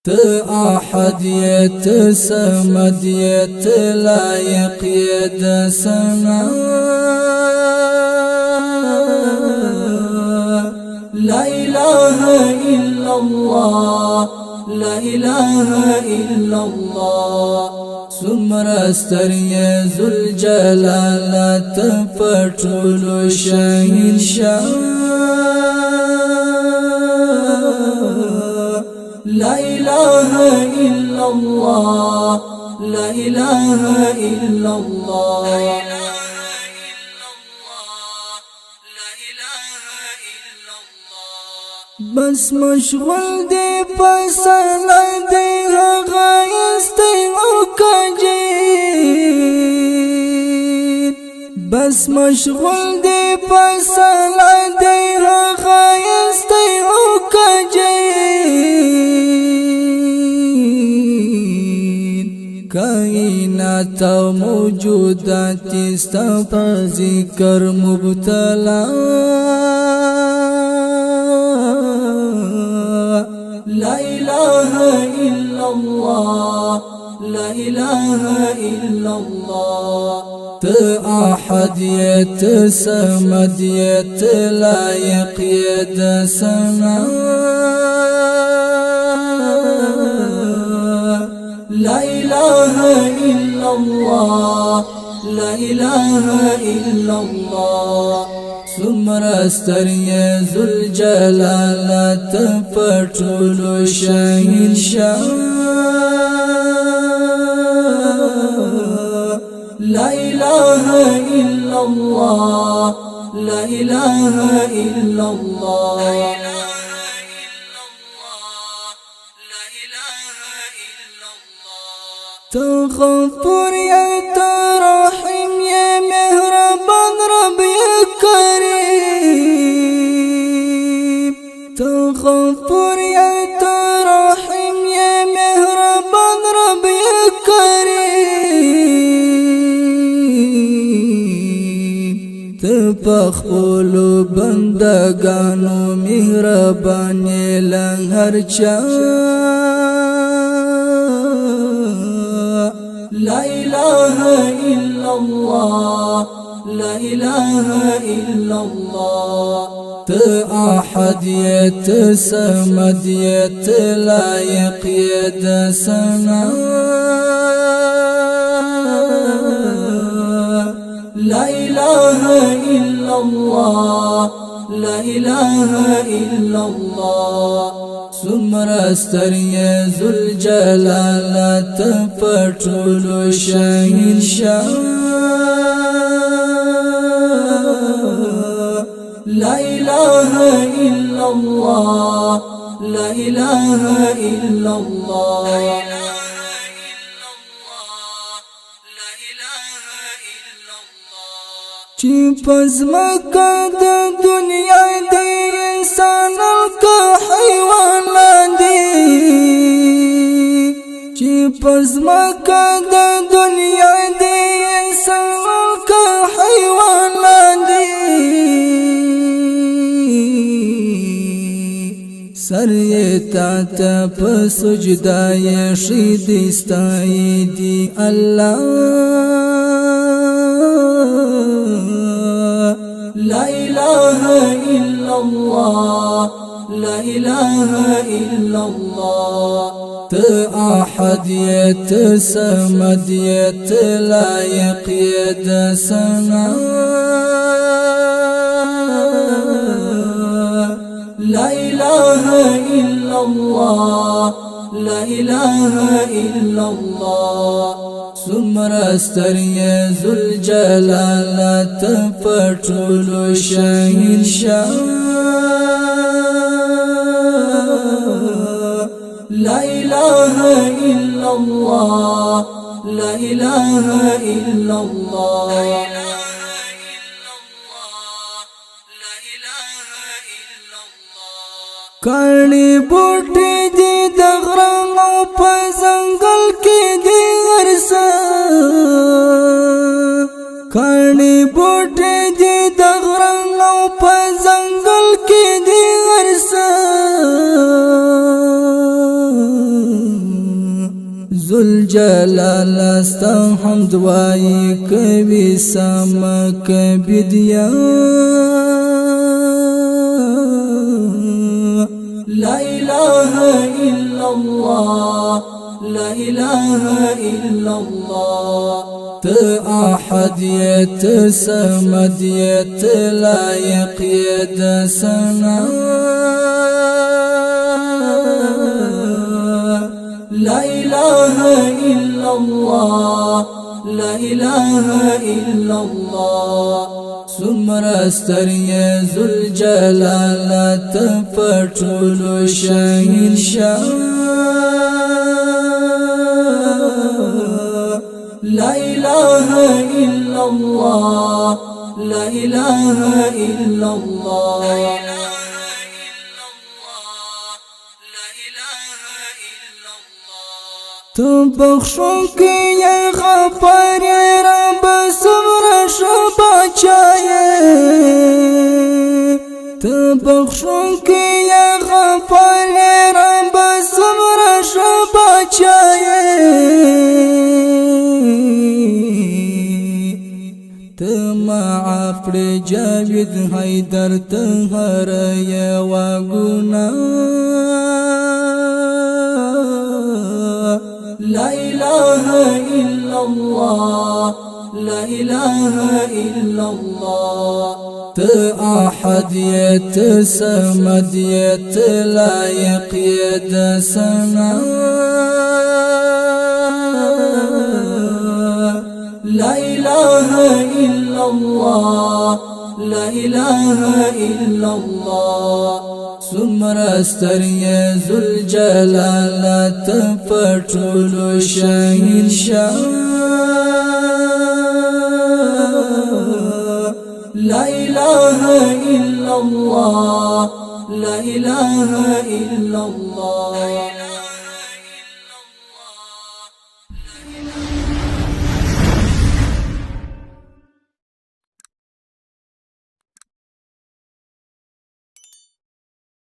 أحديت سمديت لايق يد سنا لا إله إلا الله لا إله إلا الله سمرستر ذو الجلال تفتل شاهد لا إله إلا الله لا إله إلا الله بس مشغول دي پسلا دي غايستي وكجين بس مشغول دي پسلا دي غايستي وكجين كائنات موجودات استوى ذكر مبتلى لا إله إلا الله لا إله إلا الله أحديت سمديت لايق يد سنا لا إله إلا الله لا إله إلا الله سمرستر ذو الجلال تفتل شاهد لا إله إلا الله لا إله إلا الله تغفر يا ترحم يا مهربان رب يا كريم تغفر يا ترحم يا مهربان رب يا كريم تفخبل بندگانو مهربان لهر چا لا إله إلا الله لا إله إلا الله أحديت سمديت لايق يد سنا لا إله إلا الله لا إله إلا الله سمرستر ذو الجلال تفتل شاهد لا إله إلا الله لا إله إلا الله چی پزمکا د دنیا دی انسان کا حیوان دی چی پزمکا د دنیا دی انسان کا حیوان دی سر تا ته په سجدا یې شید استای دی الله لا إله إلا الله لا إله إلا الله أحديت سمديت لايق يد سنا لا إله إلا الله لا إله إلا الله سمرستر ذو الجلال تفتل شاهد لا إله إلا الله لا إله إلا الله کانی بوټي دي د غرمو په ځنګل کې دي ورسا کانی بوټي دي د غرمو په ځنګل کې دي ورسا ذوالجلال استا حمد وای کوي سم کوي دیا لا اله الا الله لا اله الا الله احد يت سمد يت لايق يد سنا لا اله الا الله لا اله الا الله سمر استري ذوالجلال تفتول شاهين شاه لا اله الا الله لا اله الا الله تو بخشون کی یا غفار رب صبر شبا چاہے تو بخشون کی یا غفار رب صبر شبا چاہے تو معاف جاوید حیدر تہر یا گناہ لا اله الا الله لا اله الا الله احد يت سمد يت لايق يد سنا لا اله الا الله لا اله الا الله سمر استري ذوالجلال تفتول شاهين شاه لا اله الا الله لا اله الا الله